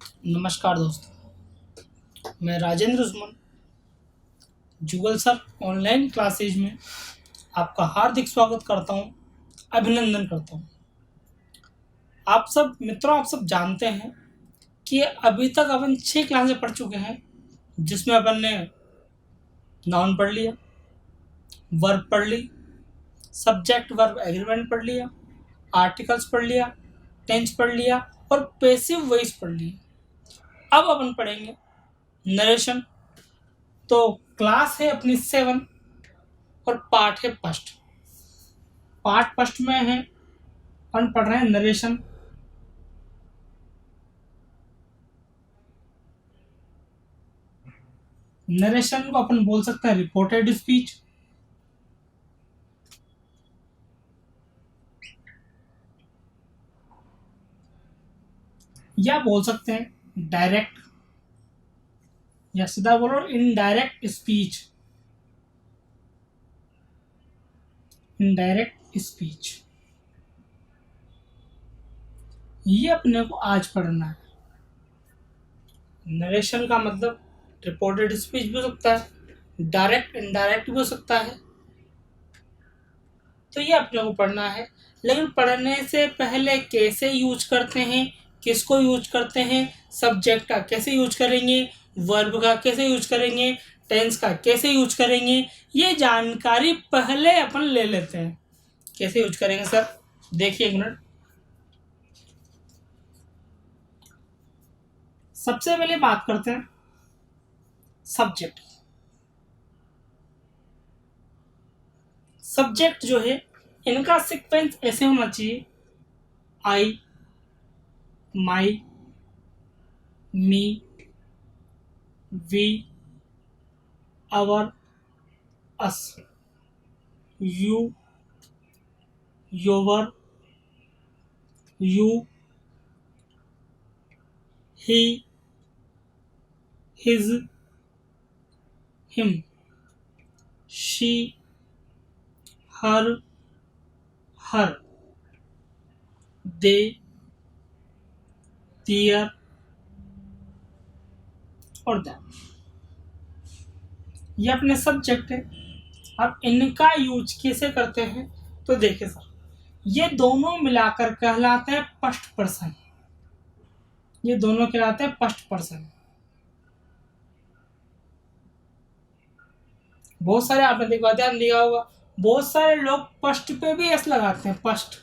नमस्कार दोस्तों, मैं राजेंद्र सुमन जुगल सर ऑनलाइन क्लासेज में आपका हार्दिक स्वागत करता हूं, अभिनंदन करता हूं। आप सब जानते हैं कि अभी तक अपन 6 क्लासें पढ़ चुके हैं, जिसमें अपन ने नाउन पढ़ लिया, वर्ब पढ़ ली, सब्जेक्ट वर्ब एग्रीमेंट पढ़ लिया, आर्टिकल्स पढ़ लिया, टेंस पढ़ लिया और पैसिव वॉइस पढ़ लिया। अब अपन पढ़ेंगे नरेशन। तो क्लास है अपनी 7 और पार्ट है फर्स्ट। पार्ट फर्स्ट में है अपन पढ़ रहे हैं नरेशन। नरेशन को अपन बोल सकते हैं रिपोर्टेड स्पीच, या बोल सकते हैं डायरेक्ट, या सीधा बोलो इनडायरेक्ट स्पीच। इनडायरेक्ट स्पीच ये अपने को आज पढ़ना है। नरेशन का मतलब रिपोर्टेड स्पीच भी हो सकता है, डायरेक्ट इनडायरेक्ट भी हो सकता है। तो ये अपने को पढ़ना है, लेकिन पढ़ने से पहले कैसे यूज करते हैं, किसको यूज करते हैं, सब्जेक्ट का कैसे यूज करेंगे, वर्ब का कैसे यूज करेंगे, टेंस का कैसे यूज करेंगे, ये जानकारी पहले अपन ले लेते हैं। कैसे यूज करेंगे सर, देखिए एक मिनट। सबसे पहले बात करते हैं सब्जेक्ट। सब्जेक्ट जो है इनका सीक्वेंस ऐसे होना चाहिए: I, my, me, we, our, us, you, your, you, he, his, him, she, her, her, they, their और दैट। ये अपने सब्जेक्ट है। अब इनका यूज कैसे करते हैं, तो देखिए सर, ये दोनों मिलाकर कहलाते हैं फर्स्ट पर्सन। ये दोनों कहलाते हैं फर्स्ट पर्सन। बहुत सारे आपने देखा, ध्यान दिया होगा, बहुत सारे लोग फर्स्ट पे भी एस लगाते हैं, फर्स्ट।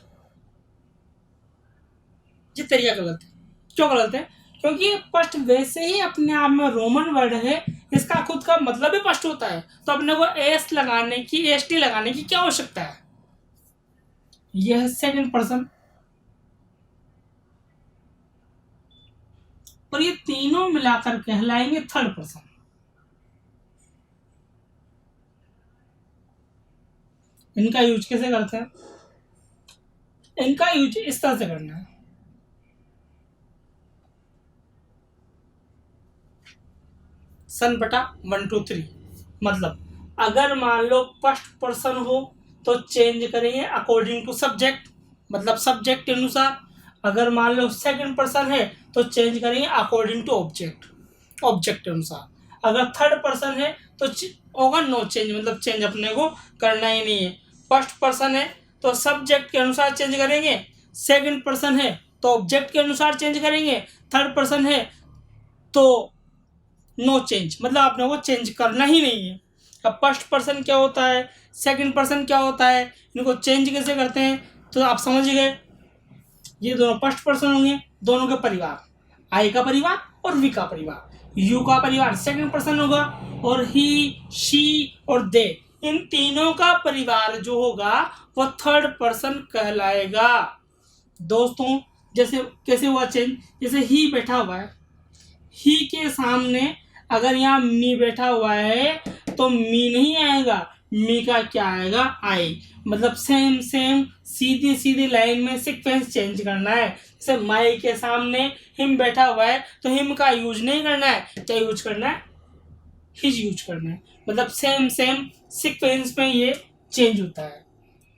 ये तरीका गलत है। क्यों गलत है? क्योंकि फर्स्ट वैसे ही अपने आप में रोमन वर्ड है, इसका खुद का मतलब ही फर्स्ट होता है, तो अपने को एस लगाने की, एस टी लगाने की क्या आवश्यकता है। यह सेकंड पर्सन, और ये तीनों मिलाकर कहलाएंगे थर्ड पर्सन। इनका यूज कैसे करते हैं? इनका यूज इस तरह से करना है: सन बटा 1 2 3। मतलब अगर मान लो फर्स्ट पर्सन हो तो चेंज करेंगे अकॉर्डिंग टू सब्जेक्ट, मतलब सब्जेक्ट के अनुसार। अगर मान लो सेकंड पर्सन है तो चेंज करेंगे अकॉर्डिंग टू ऑब्जेक्ट, ऑब्जेक्ट के अनुसार। अगर थर्ड पर्सन है तो होगा नो चेंज, मतलब चेंज अपने को करना ही नहीं है। फर्स्ट पर्सन है तो सब्जेक्ट के अनुसार चेंज करेंगे, सेकंड पर्सन है तो ऑब्जेक्ट के अनुसार चेंज करेंगे, थर्ड पर्सन है तो नो चेंज, मतलब आपने वो चेंज करना ही नहीं है। अब फर्स्ट पर्सन क्या होता है, सेकंड पर्सन क्या होता है, इनको चेंज कैसे करते हैं, तो आप समझ गए। ये दोनों फर्स्ट पर्सन होंगे, दोनों के परिवार, आई का परिवार और वी का परिवार। यू का परिवार सेकंड पर्सन होगा, और ही, शी और दे, इन तीनों का परिवार जो होगा वो थर्ड पर्सन कहलाएगा। दोस्तों, जैसे कैसे हुआ चेंज, जैसे ही बैठा हुआ है, ही के सामने अगर यहाँ मी बैठा हुआ है तो मी नहीं आएगा, मी का क्या आएगा, आई। मतलब सेम सेम सीधी सीधी लाइन में सीक्वेंस चेंज करना है। जैसे माई के सामने हिम बैठा हुआ है तो हिम का यूज नहीं करना है, क्या यूज करना है, हिज यूज करना है। मतलब सेम सेम सीक्वेंस में ये चेंज होता है।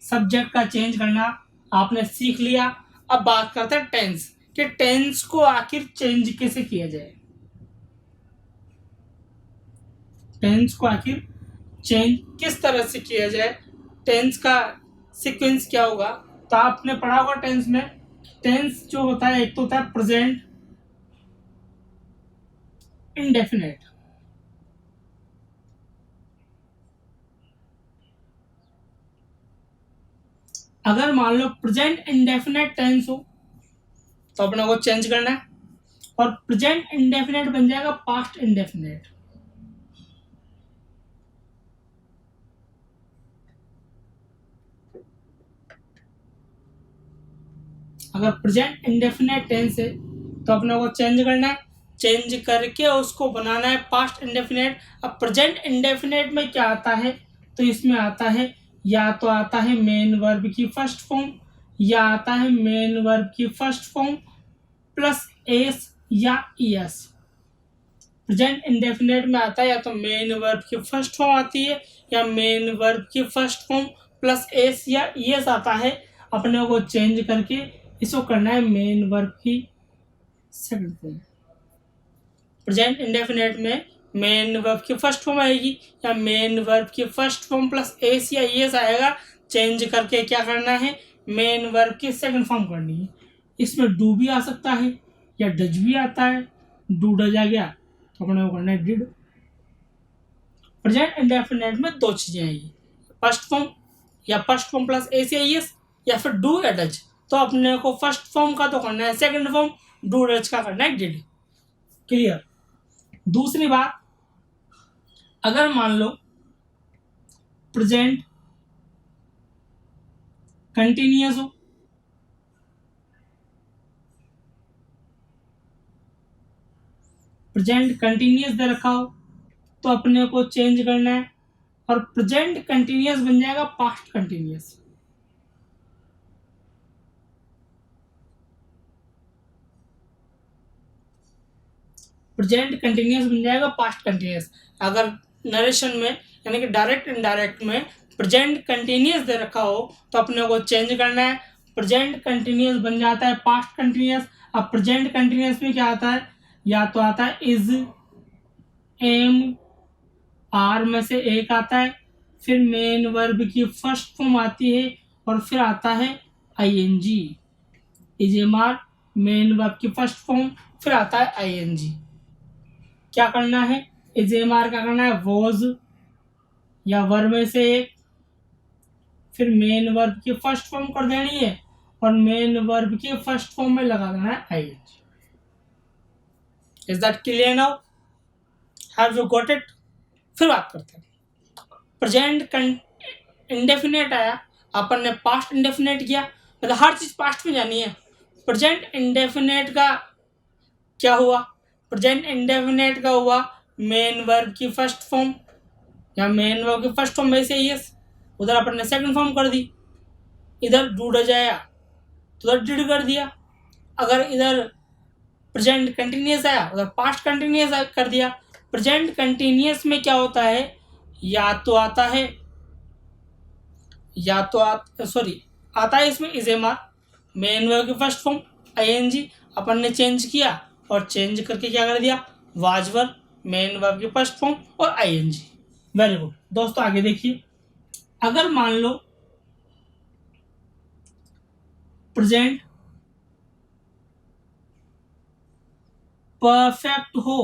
सब्जेक्ट का चेंज करना आपने सीख लिया। अब बात करते हैं टेंस। कि टेंस को आखिर चेंज कैसे किया जाए, टेंस को आखिर चेंज किस तरह से किया जाए, टेंस का सीक्वेंस क्या होगा। तो आपने पढ़ा होगा टेंस में, टेंस जो होता है एक तो होता है प्रेजेंट इंडेफिनेट, अगर मान लो प्रेजेंट इंडेफिनेट टेंस हो तो अपने को चेंज करना है, और प्रेजेंट इंडेफिनेट बन जाएगा पास्ट इंडेफिनेट। अगर प्रेजेंट इंडेफिनेट टेंस है तो अपने को चेंज करना है, चेंज करके उसको बनाना है पास्ट इंडेफिनेट। अब प्रेजेंट इंडेफिनेट में क्या आता है, तो इसमें आता है, या तो आता है मेन वर्ब की फर्स्ट फॉर्म, या आता है मेन वर्ब की फर्स्ट फॉर्म प्लस एस या ईएस। प्रेजेंट इंडेफिनेट में आता है या तो मेन वर्ब की फर्स्ट फॉर्म आती है, या मेन वर्ब की फर्स्ट फॉर्म प्लस एस या ईएस आता है। अपने को चेंज करके इसको करना है मेन वर्ब की सेकंड फॉर्म। प्रेजेंट इंडेफिनेट में मेन वर्ब की फर्स्ट फॉर्म आएगी, या मेन वर्ब की फर्स्ट फॉर्म प्लस एस या ईएस आएगा। चेंज करके क्या करना है, मेन वर्ब की सेकंड फॉर्म करनी है। इसमें डू भी आ सकता है या डज भी आता है, डू डज आ गया तो अपने को करना है डिड। प्रेजेंट इंडेफिनेट में दो चीजें आएगी, फर्स्ट फॉर्म या फर्स्ट फॉर्म प्लस एस या ईएस, या फिर डू या डज। तो अपने को फर्स्ट फॉर्म का तो करना है सेकंड फॉर्म, डू डज का करना है डिड। क्लियर। दूसरी बात, अगर मान लो प्रेजेंट कंटिन्यूअस हो, प्रेजेंट कंटिन्यूअस दे रखा हो तो अपने को चेंज करना है, और प्रेजेंट कंटिन्यूअस बन जाएगा पास्ट कंटिन्यूअस। प्रेजेंट कंटिन्यूअस बन जाएगा पास्ट कंटिन्यूअस। अगर नरेशन में यानी कि डायरेक्ट इनडायरेक्ट में प्रेजेंट कंटिन्यूअस दे रखा हो तो अपने को चेंज करना है, प्रेजेंट कंटिन्यूअस बन जाता है पास्ट कंटिन्यूअस। अब प्रेजेंट कंटिन्यूअस में क्या आता है, या तो आता है इज, एम, आर में से एक आता है, फिर मेन वर्ब की फर्स्ट फॉर्म आती है, और फिर आता है ING. Is, am, are, main verb की फर्स्ट फॉर्म, फिर आता है आईएनजी। क्या करना है, इज, एम, आर का करना है वॉज या वर्ब में से एक, फिर मेन वर्ब की फर्स्ट फॉर्म कर देनी है, और मेन वर्ब की फर्स्ट फॉर्म में लगा देना है ING. Is that clear now? Have you got it? फिर बात करते हैं, प्रेजेंट इंडेफिनेट आया, अपन ने पास्ट इंडेफिनेट किया, मतलब हर चीज पास्ट में जानी है। प्रेजेंट इंडेफिनेट का क्या हुआ, प्रेजेंट इंडेफिनेट का हुआ मेन वर्ब की फर्स्ट फॉर्म, या मेन वर्ब की फर्स्ट फॉर्म में से यस, उधर अपन ने सेकंड फॉर्म कर दी। इधर डू डज आया तो उधर डिड कर दिया। अगर इधर प्रेजेंट कंटिन्यूअस आया उधर पास्ट कंटिन्यूअस कर दिया। प्रेजेंट कंटिन्यूअस में क्या होता है, या तो आता है, या तो आता है इसमें is, am, are, main verb की फर्स्ट फॉर्म आईएनजी, अपन ने चेंज किया और चेंज करके क्या कर दिया, वाज वर्ब, मेन वर्ब की फर्स्ट फॉर्म और आईएनजी। वेरी गुड दोस्तों, आगे देखिए, अगर मान लो प्रेजेंट परफेक्ट हो,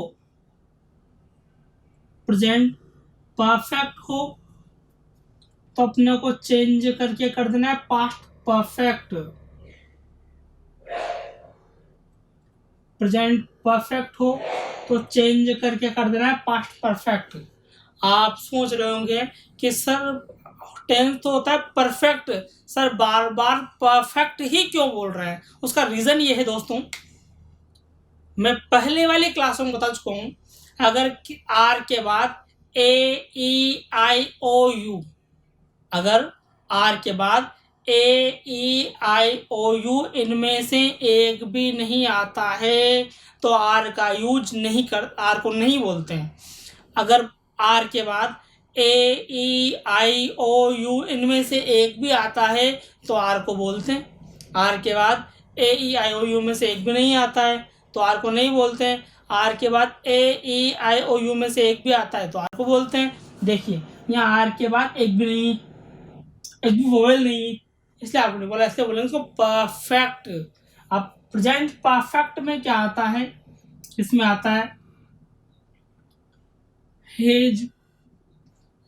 प्रेजेंट परफेक्ट हो तो अपने को चेंज करके कर देना है पास्ट परफेक्ट। प्रेजेंट परफेक्ट हो तो चेंज करके कर देना है पास्ट परफेक्ट। आप सोच रहे होंगे कि सर टेंस तो होता है परफेक्ट, सर बार बार परफेक्ट ही क्यों बोल रहे हैं? उसका रीजन ये है दोस्तों, मैं पहले वाले क्लासों में बता चुका हूं, अगर आर के बाद ए ई आई ओ यू, अगर आर के बाद ए ई आई ओ यू इनमें से एक भी नहीं आता है तो आर का यूज नहीं कर, आर को नहीं बोलते हैं। अगर आर के बाद ए ई आई ओ यू इनमें से एक भी आता है तो आर को बोलते हैं। आर के बाद ए ई आई ओ यू में से एक भी नहीं आता है तो आर को नहीं बोलते हैं। आर के बाद ए ई आई ओ यू में से एक भी आता है तो आर को बोलते हैं। देखिए यहाँ आर के बाद एक भी नहीं, एक भी वोवेल नहीं, इसलिए आपने बोला, इसलिए बोलेंगे इसको परफेक्ट। अब प्रेजेंट परफेक्ट में क्या आता है, इसमें आता है हेज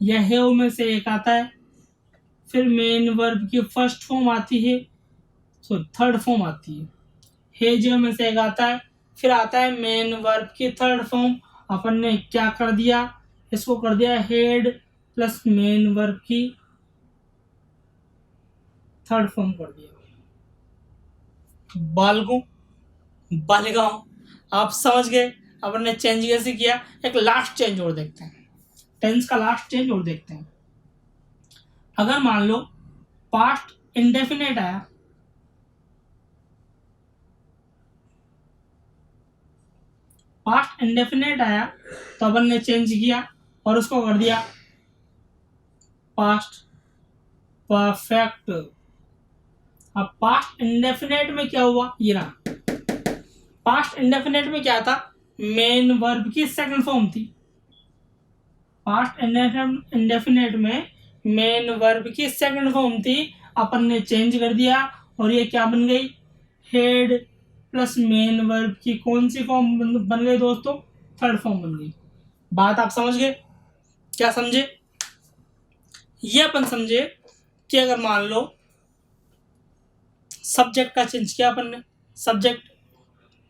या हेव में से एक आता है, फिर मेन वर्ब की फर्स्ट फॉर्म आती है, सॉरी थर्ड फॉर्म आती है, हेज में से एक आता है, फिर आता है मेन वर्ब की थर्ड फॉर्म। अपन ने क्या कर दिया, इसको कर दिया हेड प्लस मेन वर्ब की थर्ड फॉर्म कर दिया, बालगो बालिगाओं। आप समझ गए अपन ने चेंज कैसे किया। एक लास्ट चेंज और देखते हैं, टेंस का लास्ट चेंज और देखते हैं। अगर मान लो पास्ट इंडेफिनेट आया, पास्ट इंडेफिनेट आया तो अपन ने चेंज किया और उसको कर दिया पास्ट परफेक्ट। अब पास्ट इंडेफिनेट में क्या हुआ, ये रहा, पास्ट इंडेफिनेट में क्या था, मेन वर्ब की सेकंड फॉर्म थी। पास्ट इंडेफिनेट में मेन वर्ब की सेकंड फॉर्म थी, अपन ने चेंज कर दिया और ये क्या बन गई, हेड प्लस मेन वर्ब की कौन सी फॉर्म बन गई दोस्तों, थर्ड फॉर्म बन गई। बात आप समझ गए, क्या समझे, ये अपन समझे कि अगर मान लो सब्जेक्ट का चेंज किया अपन ने, सब्जेक्ट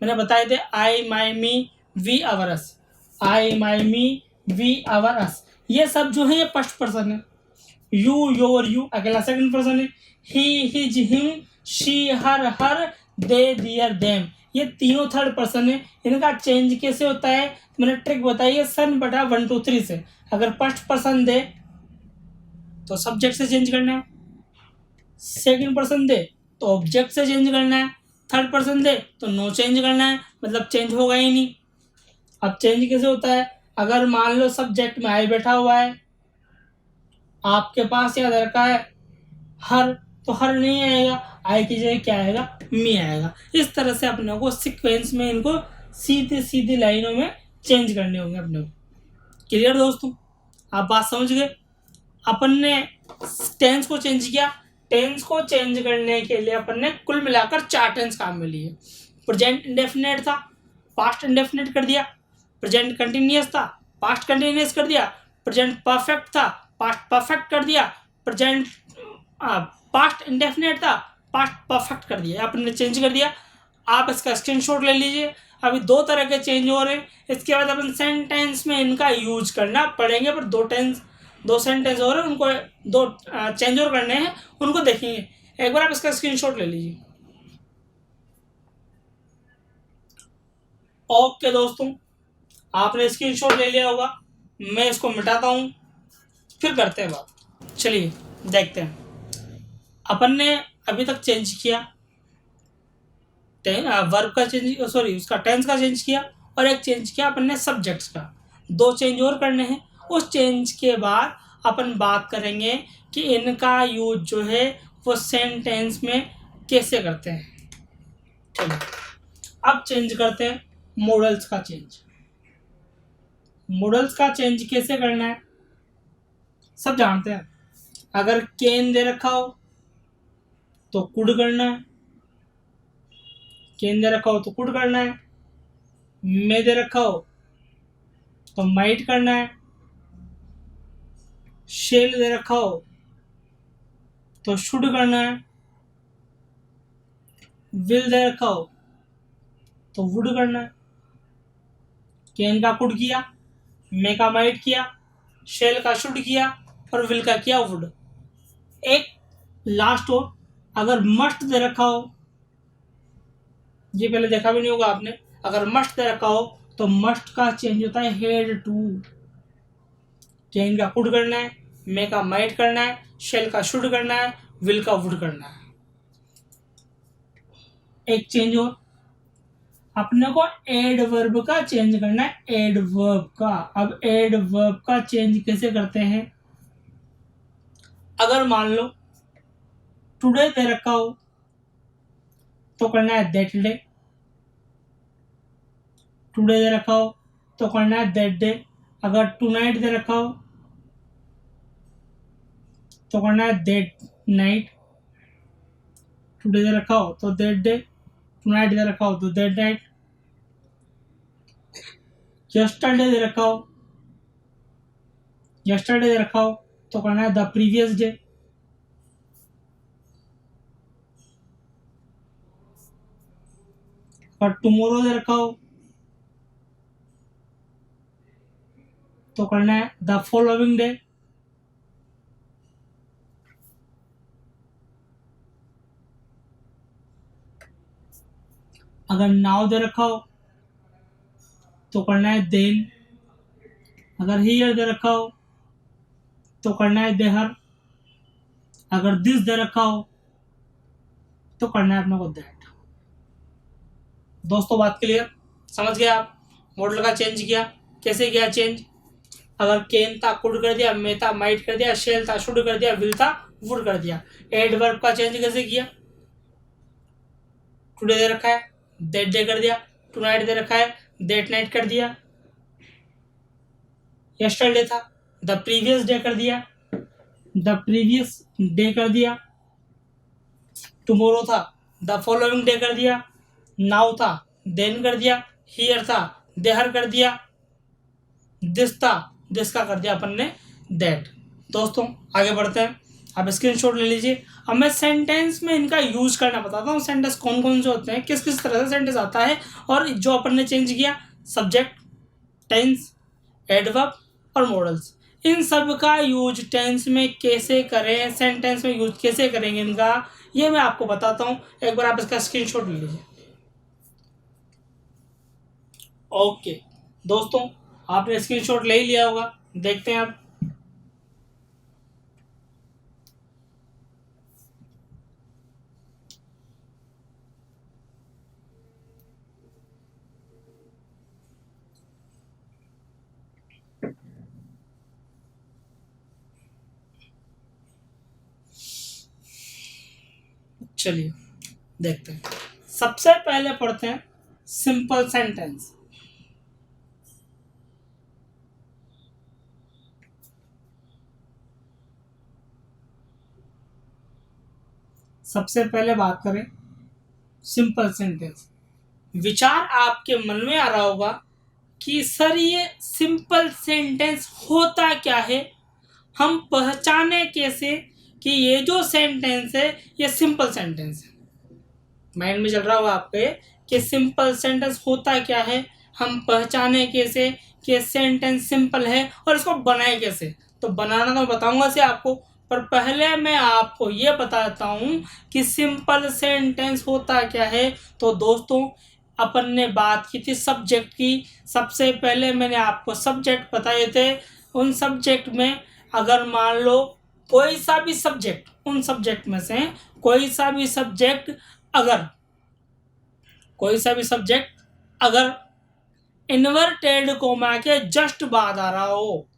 मैंने बताए थे I my me we our us, I my me we our us, ये सब जो है ये फर्स्ट पर्सन है। यू योर यू अकेला सेकंड पर्सन है। He his him she her her they their them, ये तीनों थर्ड पर्सन है। इनका चेंज कैसे होता है, मैंने ट्रिक बताई है सन बटा 1 2 3 से। अगर फर्स्ट पर्सन दे तो सब्जेक्ट से चेंज करना है, सेकंड पर्सन दे तो ऑब्जेक्ट से चेंज करना है, थर्ड पर्सन दे तो नो चेंज करना है, मतलब चेंज होगा ही नहीं। अब चेंज कैसे होता है, अगर मान लो सब्जेक्ट में आई बैठा हुआ है, आपके पास याद रखा है हर, तो हर नहीं आएगा, आई की जगह क्या आएगा, मी आएगा। इस तरह से अपने को सीक्वेंस में इनको सीधी सीधी लाइनों में चेंज करने होंगे अपने को। क्लियर दोस्तों, आप बात समझ गए। अपन ने टेंस को चेंज किया, टेंस को चेंज करने के लिए अपन ने कुल मिलाकर 4 टेंस काम में लिए। प्रेजेंट इंडेफिनेट था, पास्ट इंडेफिनेट कर दिया, प्रेजेंट कंटिन्यूअस था, पास्ट कंटिन्यूअस कर दिया, प्रेजेंट परफेक्ट था, पास्ट परफेक्ट कर दिया, प्रेजेंट पास्ट इंडेफिनेट था, पास्ट परफेक्ट कर दिया, अपन ने चेंज कर दिया। आप इसका स्क्रीनशॉट ले लीजिए। अभी 2 तरह के चेंज हो रहे हैं, इसके बाद अपन सेंटेंस में इनका यूज करना पड़ेंगे, पर 2 सेंटेंस और हैं, उनको 2 चेंज और करने हैं, उनको देखेंगे। एक बार आप इसका स्क्रीनशॉट ले लीजिए। ओके दोस्तों, आपने स्क्रीनशॉट ले लिया होगा, मैं इसको मिटाता हूँ, फिर करते हैं बात। चलिए देखते हैं। अपन ने अभी तक चेंज किया, वर्ब का चेंज, सॉरी उसका टेंस का चेंज किया, और एक चेंज किया अपन ने सब्जेक्ट्स का। 2 चेंज और करने हैं। उस चेंज के बाद अपन बात करेंगे कि इनका यूज जो है वो सेंटेंस में कैसे करते हैं। चलो अब चेंज करते हैं मॉडल्स का चेंज। मॉडल्स का चेंज कैसे करना है सब जानते हैं। अगर कैन दे रखा हो तो कुड करना है, कैन दे रखा हो तो कुड करना है, मे दे रखा हो तो माइट करना है, शेल दे रखा हो तो शुड करना है, विल दे रखा हो तो वुड करना है। कैन का कुड किया, मे का माइट किया, शेल का शुड किया और विल का किया वुड। एक लास्ट हो, अगर मस्ट दे रखा हो, ये पहले देखा भी नहीं होगा आपने, अगर मस्ट दे रखा हो तो मस्ट का चेंज होता है हेड टू। कैन का कुड करना है, मे का माइट करना है, शेल का शुड करना है, विल का वुड करना है। एक चेंज हो, अपने को एडवर्ब का चेंज करना है, एडवर्ब का। अब एडवर्ब का चेंज कैसे करते हैं, अगर मान लो टुडे दे रखा हो तो करना है दैट डे। टुडे दे रखा हो तो करना है दैट डे। अगर टू नाइट दे रखा हो तो करना है दैट नाइट। टुडे दे रखा हो तो दैट डे, टू नाइट दे रखा हो तो दैट नाइट। यस्टरडे दे रखा हो, यस्टरडे दे रखा हो तो करना है द प्रीवियस डे। और टुमारो दे रखा हो तो करना है द फॉलोइंग डे। अगर नाउ दे रखा हो तो करना है देन। अगर हियर दे रखा हो तो करना है देहर। अगर दिस दे रखा हो तो करना है अपने को दैट। दोस्तों बात क्लियर, समझ गए आप? मॉडल का चेंज किया, कैसे किया चेंज? अगर केन था कुड कर दिया, मे था माइट कर दिया, शेल था शुड कर दिया, विल था वुड कर दिया। एडवर्ब का चेंज कैसे किया? टुडे दे रखा है दैट डे कर दिया, टू नाइट दे रखा है दैट नाइट कर दिया, यस्टरडे था द प्रीवियस डे कर दिया, द प्रीवियस डे कर दिया। टुमारो था द फॉलोइंग डे कर दिया, नाउ था देन कर दिया, हियर था देहर कर दिया, दिस था दिस का कर दिया अपन ने दैट। दोस्तों आगे बढ़ते हैं, आप स्क्रीनशॉट ले लीजिए। अब मैं सेंटेंस में इनका यूज करना बताता हूँ, सेंटेंस कौन कौन से होते हैं, किस किस तरह से सेंटेंस आता है, और जो अपन ने चेंज किया सब्जेक्ट, टेंस, एडवर्ब और मॉडल्स, इन सब का यूज टेंस में कैसे करें, सेंटेंस में यूज कैसे करेंगे इनका, ये मैं आपको बताता हूँ। एक बार आप इसका स्क्रीनशॉट ले लीजिए। ओके दोस्तों, आपने स्क्रीनशॉट ले ही लिया होगा, देखते हैं आप। चलिए देखते हैं। सबसे पहले पढ़ते हैं सिंपल सेंटेंस। सबसे पहले बात करें सिंपल सेंटेंस। विचार आपके मन में आ रहा होगा कि सर ये सिंपल सेंटेंस होता क्या है, हम पहचाने कैसे कि ये जो सेंटेंस है ये सिंपल सेंटेंस है। माइंड में चल रहा होगा आपके कि सिंपल सेंटेंस होता क्या है, हम पहचाने कैसे कि सेंटेंस सिंपल है, और इसको बनाए कैसे। तो बनाना तो बताऊंगा से आपको, पर पहले मैं आपको ये बताता हूँ कि सिंपल सेंटेंस होता क्या है। तो दोस्तों अपन ने बात की थी सब्जेक्ट की। सबसे पहले मैंने आपको सब्जेक्ट बताए थे। उन सब्जेक्ट में अगर मान लो कोई सा भी सब्जेक्ट, उन सब्जेक्ट में से कोई सा भी सब्जेक्ट अगर कोई सा भी सब्जेक्ट अगर इन्वर्टेड कोमा के जस्ट बाद आ रहा हो,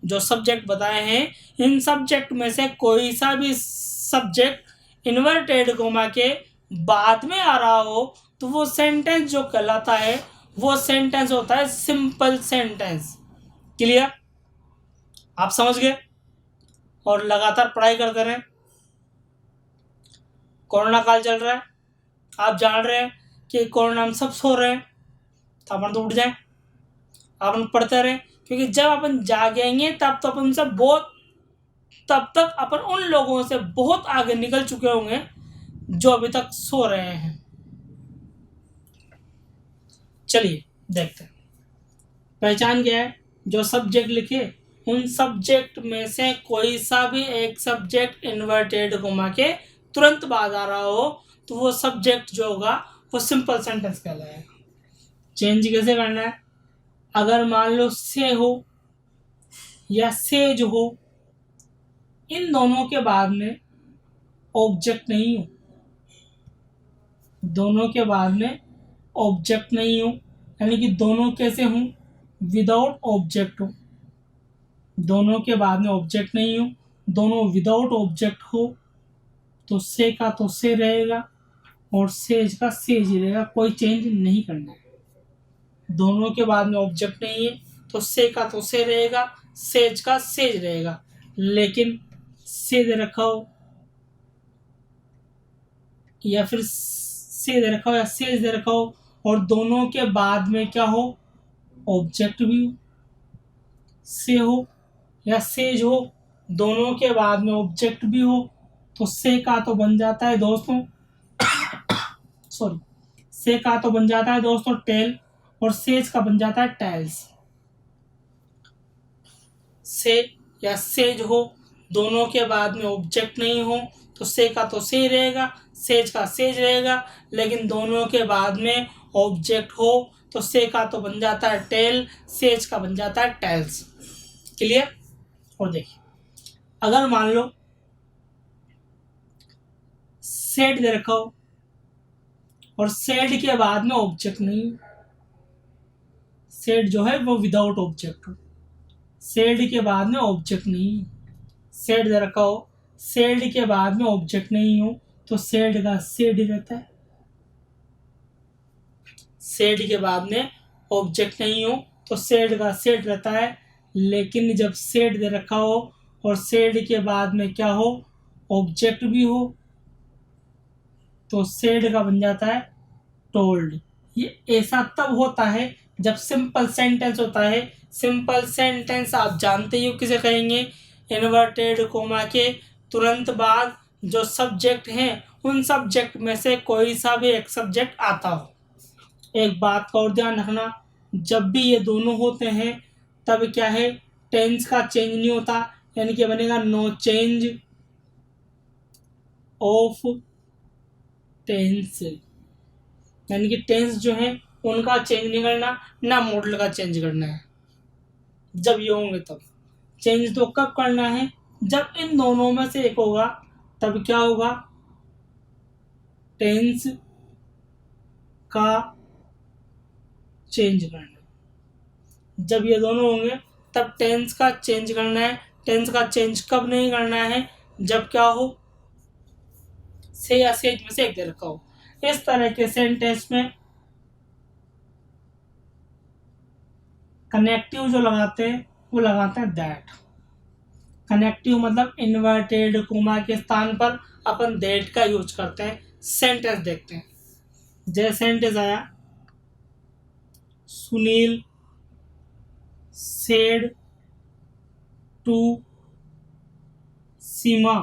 जो सब्जेक्ट बताए हैं इन सब्जेक्ट में से कोई सा भी सब्जेक्ट इन्वर्टेड कोमा के बाद में आ रहा हो, तो वो सेंटेंस जो कहलाता है वो सेंटेंस होता है सिंपल सेंटेंस। क्लियर? आप समझ गए? और लगातार पढ़ाई करते रहें। कोरोना काल चल रहा है, आप जान रहे हैं कि कोरोना में सब सो रहे हैं, तो अपन तो उठ जाए, अपन पढ़ते रहें, क्योंकि जब अपन जागेंगे तब तो अपन से बहुत, तब तक अपन उन लोगों से बहुत आगे निकल चुके होंगे जो अभी तक सो रहे हैं। चलिए देखते हैं। पहचान क्या है? जो सब्जेक्ट लिखे उन सब्जेक्ट में से कोई सा भी एक सब्जेक्ट इन्वर्टेड कोमा के तुरंत बाद आ रहा हो, तो वो सब्जेक्ट जो होगा वो सिंपल सेंटेंस कहलाएगा। चेंज कैसे करना है? अगर मान लो से हो या सेज हो, इन दोनों के बाद में ऑब्जेक्ट नहीं हो, दोनों के बाद में ऑब्जेक्ट नहीं हो, यानी कि दोनों कैसे हों? विदाउट ऑब्जेक्ट हो। दोनों के बाद में ऑब्जेक्ट नहीं हो, दोनों विदाउट ऑब्जेक्ट हो, तो से का तो से रहेगा, और सेज का सेज ही रहेगा, कोई चेंज नहीं करना है। दोनों के बाद में ऑब्जेक्ट नहीं है तो से का तो से रहेगा, सेज का सेज रहेगा। लेकिन से दे रखा हो या फिर से दे रखा हो या सेज दे रखा हो और दोनों के बाद में क्या हो, ऑब्जेक्ट भी हो, से हो या सेज हो, दोनों के बाद में ऑब्जेक्ट भी हो, तो से का तो बन जाता है दोस्तों सॉरी से का तो बन जाता है दोस्तों टेल, और सेज का बन जाता है टेल्स। से या सेज हो, दोनों के बाद में ऑब्जेक्ट नहीं हो तो से का तो से रहेगा, सेज का सेज रहेगा। लेकिन दोनों के बाद में ऑब्जेक्ट हो तो से का तो बन जाता है टेल, सेज का बन जाता है टेल्स। क्लियर। और देखिए अगर मान लो सेड दे रखा हो और सेड के बाद में ऑब्जेक्ट नहीं, सेड जो है वो विदाउट ऑब्जेक्ट हो, सेड के बाद में ऑब्जेक्ट नहीं, सेड दे रखा हो, सेड के बाद में ऑब्जेक्ट नहीं हो तो सेड का सेड ही रहता है। सेड के बाद में ऑब्जेक्ट नहीं हो तो सेड का सेड रहता है। लेकिन जब सेड दे रखा हो और सेड के बाद में क्या हो, ऑब्जेक्ट भी हो, तो सेड का बन जाता है टोल्ड। ये ऐसा तब होता है जब सिंपल सेंटेंस होता है। सिंपल सेंटेंस आप जानते ही हो किसे कहेंगे, इन्वर्टेड कोमा के तुरंत बाद जो सब्जेक्ट हैं उन सब्जेक्ट में से कोई सा भी एक सब्जेक्ट आता हो। एक बात का और ध्यान रखना, जब भी ये दोनों होते हैं तब क्या है, टेंस का चेंज नहीं होता, यानी कि बनेगा नो चेंज ऑफ टेंस, यानी कि टेंस जो है उनका चेंज नहीं करना, ना मॉडल का चेंज करना है। जब ये होंगे तब चेंज तो कब करना है, जब इन दोनों में से एक होगा तब क्या होगा, टेंस का चेंज करना। जब ये दोनों होंगे तब टेंस का चेंज करना है। टेंस का चेंज कब नहीं करना है, जब क्या हो, से या सेज में से एक दे रखा हो। इस तरह के सेंटेंस में कनेक्टिव जो लगाते हैं वो लगाते हैं दैट। कनेक्टिव मतलब इन्वर्टेड कोमा के स्थान पर अपन दैट का यूज करते हैं। सेंटेंस देखते हैं, जैसे सेंटेंस आया, सुनील सेड टू सीमा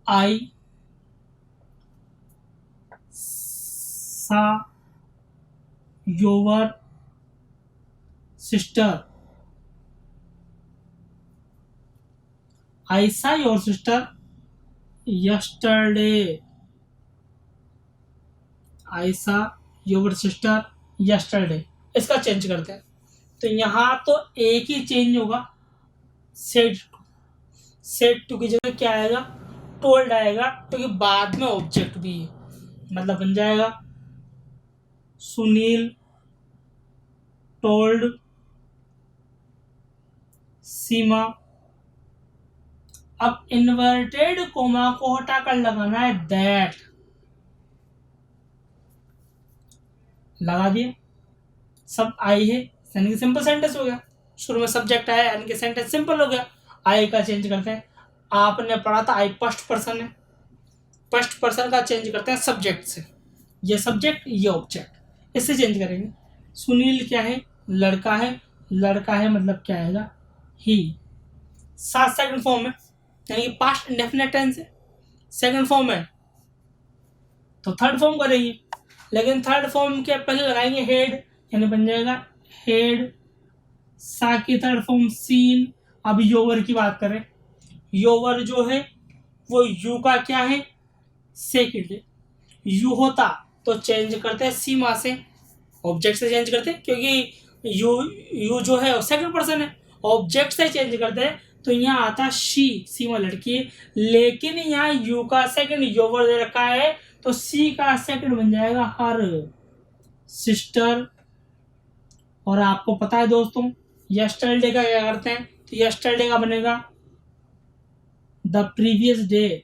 आई सा योर सिस्टर, आई सा योर सिस्टर यस्टरडे, आई सा योर सिस्टर यस्टरडे। इसका चेंज करते हैं तो यहाँ तो एक ही चेंज होगा, सेड टू। सेड टू की जगह क्या आएगा, टोल्ड आएगा, क्योंकि बाद में ऑब्जेक्ट भी है। मतलब बन जाएगा सुनील टोल्ड सीमा। अब इन्वर्टेड कोमा को हटाकर लगाना है दैट, लगा दिए, सब आई है यानी कि सिंपल सेंटेंस हो गया। शुरू में सब्जेक्ट आया यानी कि सेंटेंस सिंपल हो गया। आई का चेंज करते हैं, आपने पढ़ा था आई फर्स्ट पर्सन है, फर्स्ट पर्सन का चेंज करते हैं सब्जेक्ट से, ये सब्जेक्ट ये ऑब्जेक्ट, इससे चेंज करेंगे। सुनील क्या है, लड़का है, लड़का है मतलब क्या आएगा, ही। सात सेकंड फॉर्म है यानी कि पास्ट इंडेफिनिट टेंस है, सेकंड फॉर्म है तो थर्ड फॉर्म करेंगे। लेकिन थर्ड फॉर्म के पहले लगाएंगे हेड, यानी बन जाएगा हेड। सा की थर्ड फॉर्म सीन। अब योवर की बात करें, योवर जो है वो यू का क्या है, सेकंड है। यू होता तो चेंज करते हैं सीमा से, ऑब्जेक्ट से चेंज करते हैं, क्योंकि यू जो है सेकंड पर्सन है, ऑब्जेक्ट से चेंज करते हैं तो यहाँ आता शी, सीमा लड़की है। लेकिन यहाँ यू का सेकंड योवर दे रखा है तो सी का सेकंड बन जाएगा हर सिस्टर। और आपको पता है दोस्तों यस्टरडे का क्या करते हैं, तो यस्टरडे का बनेगा द प्रीवियस डे,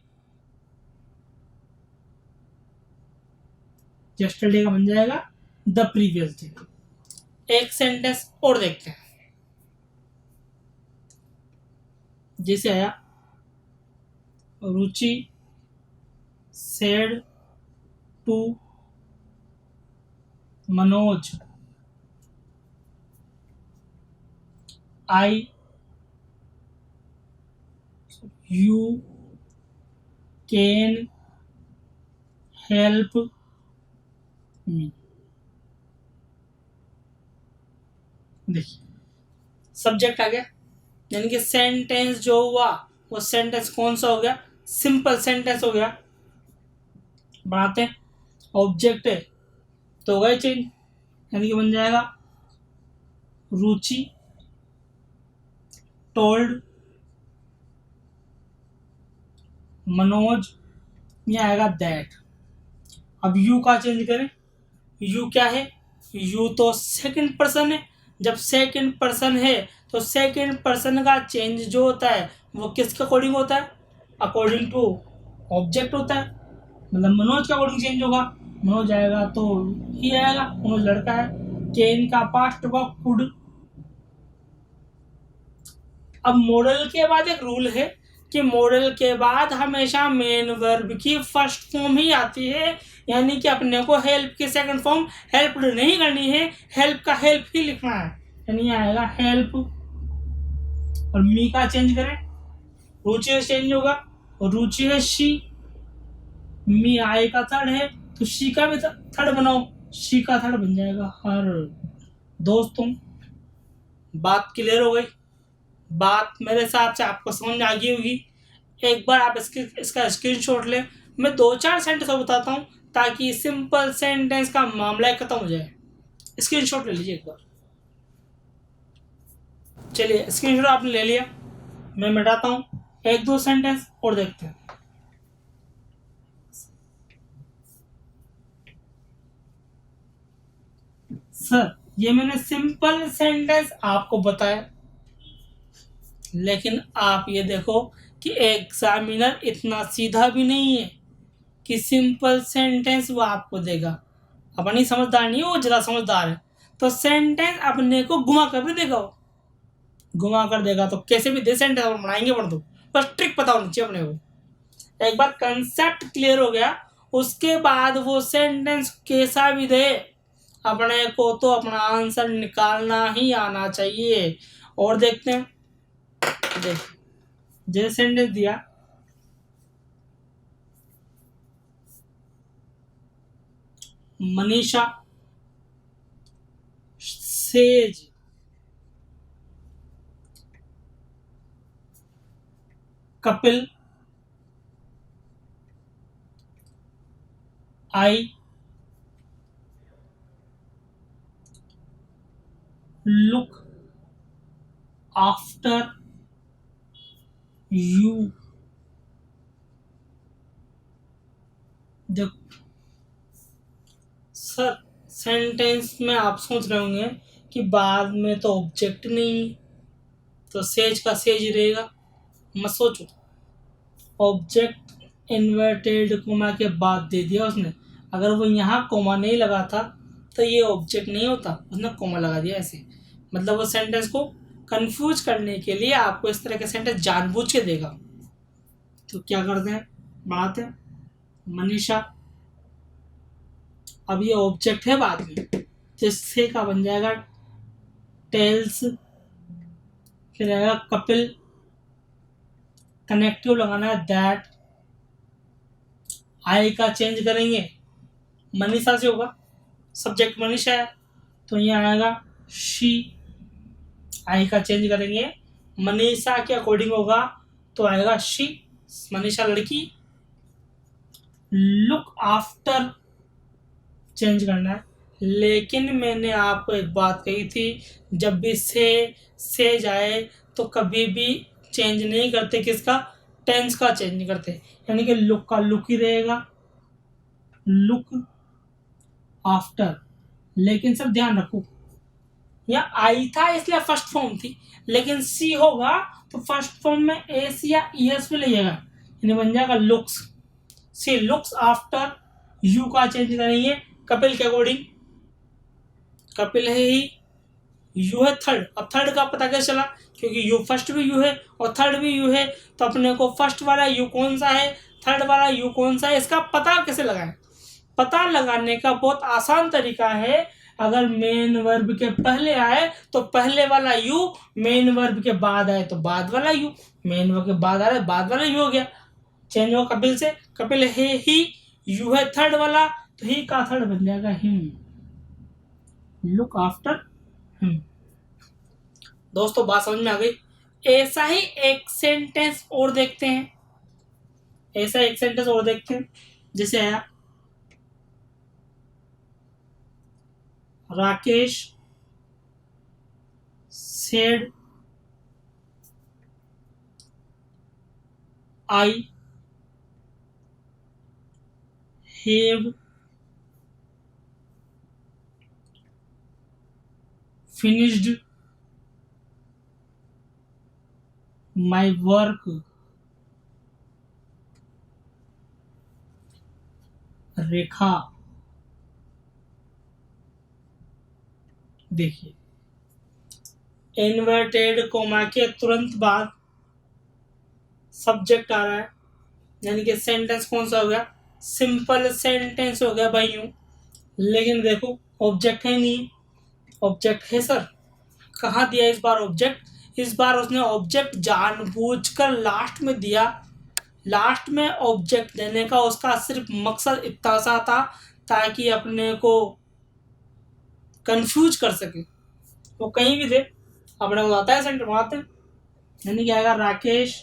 यस्टरडे का बन जाएगा द प्रीवियस डे। एक सेंटेंस और देखते हैं, जैसे आया Ruchi said to Manoj I you can help me. देखिए सब्जेक्ट आ गया, यानी कि सेंटेंस जो हुआ वो सेंटेंस कौन सा हो गया, सिंपल सेंटेंस हो गया। बनाते हैं, ऑब्जेक्ट है तो होगा चेंज, यानी कि बन जाएगा रुचि टोल्ड मनोज, ये आएगा दैट। अब यू का चेंज करें, यू क्या है, यू तो सेकंड पर्सन है। जब सेकंड पर्सन है तो सेकंड पर्सन का चेंज जो होता है वो किसके अकॉर्डिंग होता है, अकॉर्डिंग टू ऑब्जेक्ट होता है। मतलब मनोज का अकॉर्डिंग चेंज होगा, मनोज आएगा तो ही आएगा, मनोज लड़का है। केन का पास्ट होगा कुड। अब मॉडल के बाद एक रूल है कि मॉडल के बाद हमेशा मेन वर्ब की फर्स्ट फॉर्म ही आती है, यानी कि अपने को हेल्प की सेकंड फॉर्म हेल्प्ड नहीं करनी है, हेल्प का हेल्प ही लिखना है, यानी आएगा हेल्प। और मी का चेंज करें, रुचि से चेंज होगा, और रुचि है शी, मी आई का थर्ड है तो शी का भी थर्ड बनाओ, शी का थर्ड बन जाएगा हर। दोस्तों बात क्लियर हो गई, बात मेरे हिसाब से आपको समझ में आ गई होगी। एक बार आप इसका स्क्रीनशॉट लें, मैं 2-4 सेंटेंस और बताता हूँ ताकि सिंपल सेंटेंस का मामला खत्म हो जाए। स्क्रीनशॉट ले लीजिए एक बार। चलिए स्क्रीनशॉट आपने ले लिया, मैं मिटाता हूँ, 1-2 सेंटेंस और देखते हैं। सर ये मैंने सिंपल सेंटेंस आपको बताया, लेकिन आप ये देखो कि एग्जामिनर इतना सीधा भी नहीं है कि सिंपल सेंटेंस वो आपको देगा। अपनी समझदार नहीं है, वो ज़्यादा समझदार है, तो सेंटेंस अपने को घुमा कर भी देगा, वो घुमा कर देगा तो कैसे भी दे सेंटेंस और बनाएंगे पढ़ दो, बस ट्रिक पता होनी चाहिए अपने को। एक बार कंसेप्ट क्लियर हो गया उसके बाद वो सेंटेंस कैसा भी दे अपने को तो अपना आंसर निकालना ही आना चाहिए। और देखते हैं, देख जैसे सेंटेंस दिया, Manisha says Kapil I look after you. देखो सर सेंटेंस में आप सोच रहे होंगे कि बाद में तो ऑब्जेक्ट नहीं तो सेज का सेज ही रहेगा, मत सोचो। ऑब्जेक्ट इन्वर्टेड कोमा के बाद दे दिया उसने, अगर वो यहाँ कोमा नहीं लगा था तो ये ऑब्जेक्ट नहीं होता, उसने कोमा लगा दिया ऐसे। मतलब वो सेंटेंस को कंफ्यूज करने के लिए आपको इस तरह के सेंटेंस जानबूझ के देगा। तो क्या करते हैं, बढ़ाते हैं, मनीषा, अब ये ऑब्जेक्ट है बाद में, जिससे का बन जाएगा टेल्स, फिर आएगा कपिल, कनेक्टिव लगाना है दैट, आई का चेंज करेंगे मनीषा से होगा, सब्जेक्ट मनीषा है तो यहाँ आएगा शी, आई का चेंज करेंगे मनीषा के अकॉर्डिंग होगा तो आएगा शी, मनीषा लड़की। लुक आफ्टर चेंज करना है, लेकिन मैंने आपको एक बात कही थी, जब भी से जाए तो कभी भी चेंज नहीं करते, किसका, टेंस का चेंज नहीं करते, यानी कि लुक का लुक ही रहेगा, लुक आफ्टर। लेकिन सर ध्यान रखो या आई था इसलिए फर्स्ट फॉर्म थी, लेकिन सी होगा तो फर्स्ट फॉर्म में एस या ईएस पे ले जाएगा, यानी बन जाएगा looks. She looks after you का चेंज करेंगे कपिल के अकॉर्डिंग। कपिल है ही, यू है थर्ड। अब थर्ड का पता कैसे चला, क्योंकि यू फर्स्ट भी यू है और थर्ड भी यू है, तो अपने को फर्स्ट वाला यू कौन सा है, थर्ड वाला यू कौन सा है, इसका पता कैसे लगाएं। पता लगाने का बहुत आसान तरीका है, अगर मेन वर्ब के पहले आए तो पहले वाला यू, मेन वर्ब के बाद आए तो बाद वाला यू, मेन वर्ब के बाद आ रहा है बाद वाला यू हो गया, चेंज हो कपिल से। कपिल है ही, यू है थर्ड वाला, तो ही का थर्ड बन जाएगा हिम, लुक आफ्टर हिम। दोस्तों बात समझ में आ गई। ऐसा ही एक सेंटेंस और देखते हैं, ऐसा एक सेंटेंस और देखते हैं, जैसे आया Rakesh said I have finished my work। रेखा, देखिए इन्वर्टेड कोमा के तुरंत बाद सब्जेक्ट आ रहा है, यानी कि सेंटेंस कौन सा हो गया, सिंपल सेंटेंस हो गया भाई यूं। लेकिन देखो ऑब्जेक्ट है नहीं, ऑब्जेक्ट है सर, कहाँ दिया इस बार ऑब्जेक्ट, इस बार उसने ऑब्जेक्ट जानबूझकर लास्ट में दिया। लास्ट में ऑब्जेक्ट देने का उसका सिर्फ मकसद इतना सा था ताकि अपने को कंफ्यूज कर सके, वो कहीं भी दे अपने को आता है सेंटर बनाते हैं। यानी क्या आएगा, राकेश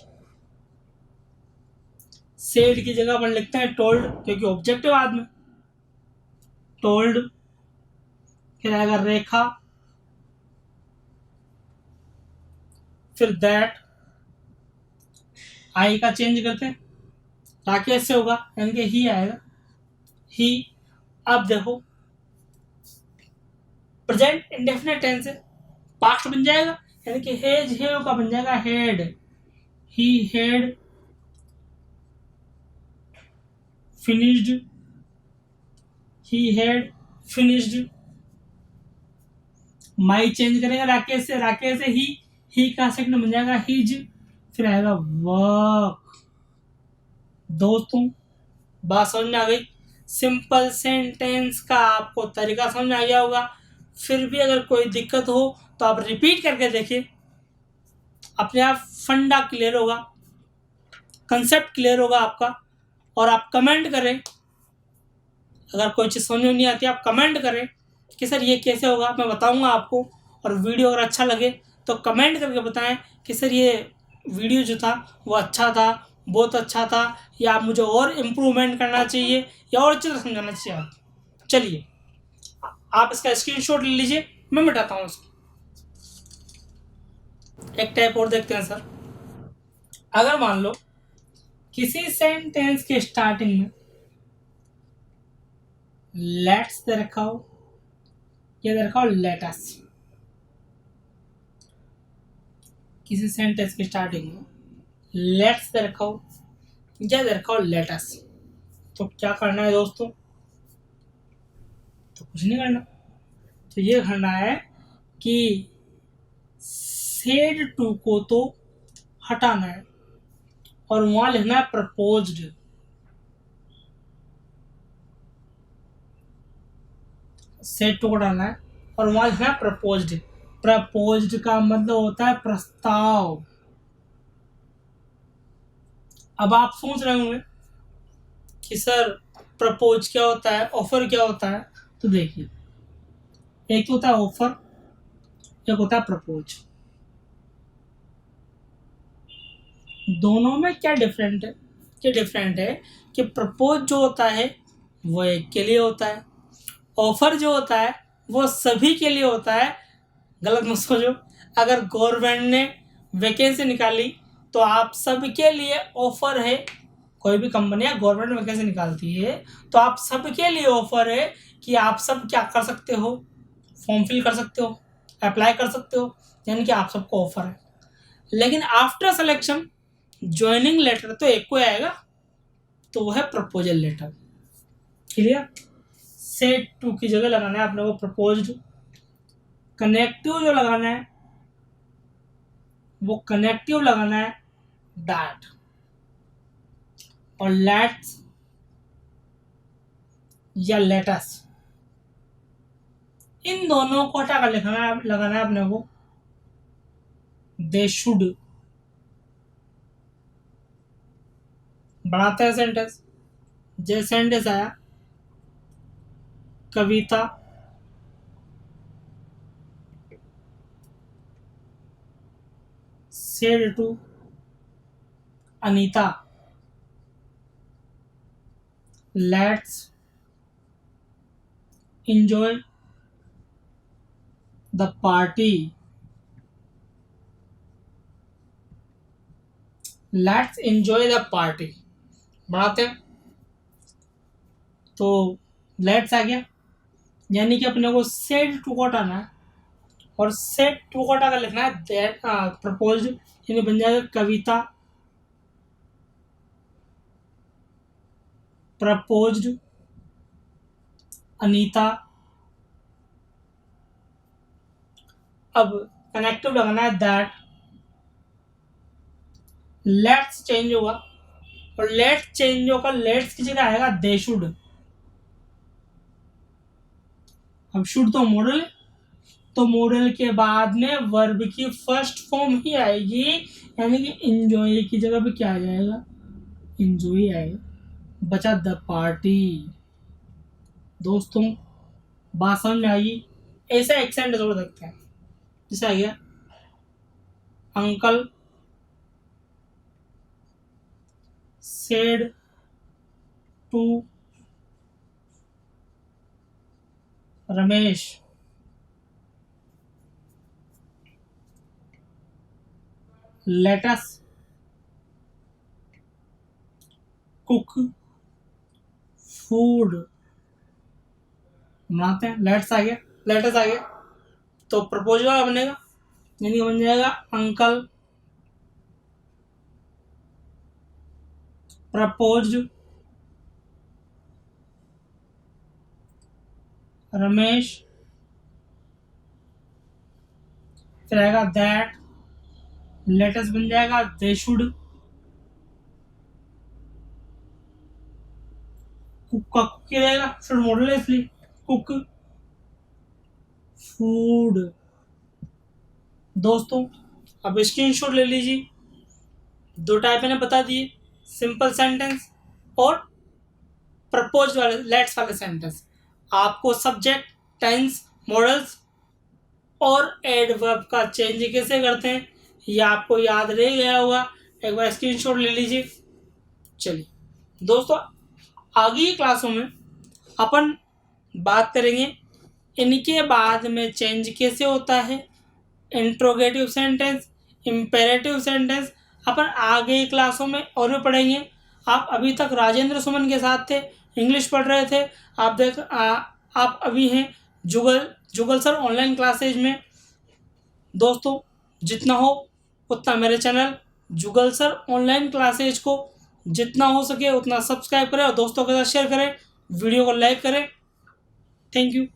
सेड की जगह पर लिखते हैं टोल्ड, क्योंकि ऑब्जेक्ट है बाद में, टोल्ड। फिर आएगा रेखा, फिर दैट, आई का चेंज करते हैं, राकेश से होगा यानी कि ही आएगा, ही। अब देखो प्रेजेंट इंडेफिनिट टेंस है, पास्ट बन जाएगा, यानी कि हेज हेव का बन जाएगा head, he head finished, he had finished. My change करेगा राकेश से, राकेश से ही का सेकंड बन जाएगा हिज, फिर आएगा वर्क। दोस्तों बात समझ में आ गई, सिंपल सेंटेंस का आपको तरीका समझ में आ गया होगा। फिर भी अगर कोई दिक्कत हो तो आप रिपीट करके देखिए, अपने आप फंडा क्लियर होगा, कंसेप्ट क्लियर होगा आपका। और आप कमेंट करें, अगर कोई चीज़ समझ में नहीं आती आप कमेंट करें कि सर ये कैसे होगा, मैं बताऊंगा आपको। और वीडियो अगर अच्छा लगे तो कमेंट करके बताएं कि सर ये वीडियो जो था वो अच्छा था, बहुत अच्छा था, या मुझे और इम्प्रूवमेंट करना चाहिए, या और अच्छे से समझाना चाहिए आप। चलिए आप इसका स्क्रीनशॉट ले लीजिए, मैं मिटाता हूँ इसको। एक टाइप और देखते हैं सर, अगर मान लो किसी सेंटेंस के स्टार्टिंग में लेट्स दे रखा हो, या दे रखा हो लेटस, किसी सेंटेंस के स्टार्टिंग में लेट्स दे रखा हो या दे रखा हो लेटस, तो क्या करना है दोस्तों, तो कुछ नहीं करना, तो ये करना है कि सेड टू को तो हटाना है और वहां लिखना है प्रपोज्ड। सेड टू को डालना है और वहां लिखना है प्रपोज्ड। प्रपोज्ड का मतलब होता है प्रस्ताव। अब आप सोच रहे होंगे कि सर प्रपोज क्या होता है, ऑफर क्या होता है, तो देखिए एक तो होता है ऑफर, एक होता है प्रपोज। दोनों में क्या डिफरेंट है, कि प्रपोज जो होता है वो एक के लिए होता है, ऑफर जो होता है वो सभी के लिए होता है। गलत मत सोचो, अगर गवर्नमेंट ने वैकेंसी निकाली तो आप सबके लिए ऑफर है, कोई भी कंपनियां गवर्नमेंट वैकेंसी निकालती है तो आप सबके लिए ऑफर है कि आप सब क्या कर सकते हो, फॉर्म फिल कर सकते हो। अप्लाई कर सकते हो, यानी कि आप सबको ऑफर है। लेकिन आफ्टर सिलेक्शन ज्वाइनिंग लेटर तो एक को आएगा, तो वो है proposal letter. Clear. Set to की जगह लगाना है अपने को प्रपोज्ड। कनेक्टिव जो लगाना है वो कनेक्टिव लगाना है दैट, और लेट्स या लेटस, इन दोनों को हटा कर लगाना है अपने को दे शुड। बढ़ाते हैं सेंटेंस। जैसे सेंटेंस आया, कविता said to Anita let's enjoy the party, let's enjoy the party। बढ़ाते हैं तो लेट्स आ गया, यानी कि अपने को सेड टू को हटाना है, और सेड टू को हटा कर लिखना है दैट प्रपोज, यानी बन जाएगा कविता प्रपोज्ड अनीता। अब कनेक्टिव लगाना है दैट, लेट्स चेंज होगा, और लेट्स चेंज होकर लेट्स की जगह आएगा दे शुड। अब शुड तो मॉडल है, तो मॉडल के बाद में वर्ब की फर्स्ट फॉर्म ही आएगी, यानी कि इंजॉय की जगह पे क्या आ जाएगा, इंजॉय आएगा। बचा द पार्टी। दोस्तों बात समझ में आएगी। ऐसा एक्सेंट जोड़ सकते हैं, जैसे आ गया uncle said to Ramesh let's cook food. बनाते हैं, लेट्स आ गया, लेटस आ गया, तो प्रपोजल बनेगा, यानी बन जाएगा अंकल प्रपोज्ड रमेश, फिर आएगा दैट, लेटस बन जाएगा दे शुड, कुक का कुक ही रहेगा, शुड मॉडल है इसलिए कुक फूड। दोस्तों अब स्क्रीनशॉट ले लीजिए, दो टाइप मैंने बता दिए, सिंपल सेंटेंस और प्रपोज वाले लेट्स वाले सेंटेंस। आपको सब्जेक्ट टेंस मॉडल्स और एडवर्ब का चेंज कैसे करते हैं ये आपको याद रह गया होगा, एक बार स्क्रीनशॉट ले लीजिए। चलिए दोस्तों, आगे की क्लासों में अपन बात करेंगे इनके बाद में चेंज कैसे होता है, इंट्रोगेटिव सेंटेंस, इम्पेरेटिव सेंटेंस अपन आगे की क्लासों में और भी पढ़ेंगे। आप अभी तक राजेंद्र सुमन के साथ थे, इंग्लिश पढ़ रहे थे। आप अभी हैं जुगल सर ऑनलाइन क्लासेज में। दोस्तों जितना हो उतना मेरे चैनल जुगल सर ऑनलाइन क्लासेज को जितना हो सके उतना सब्सक्राइब करें और दोस्तों के साथ शेयर करें, वीडियो को लाइक करें। Thank you.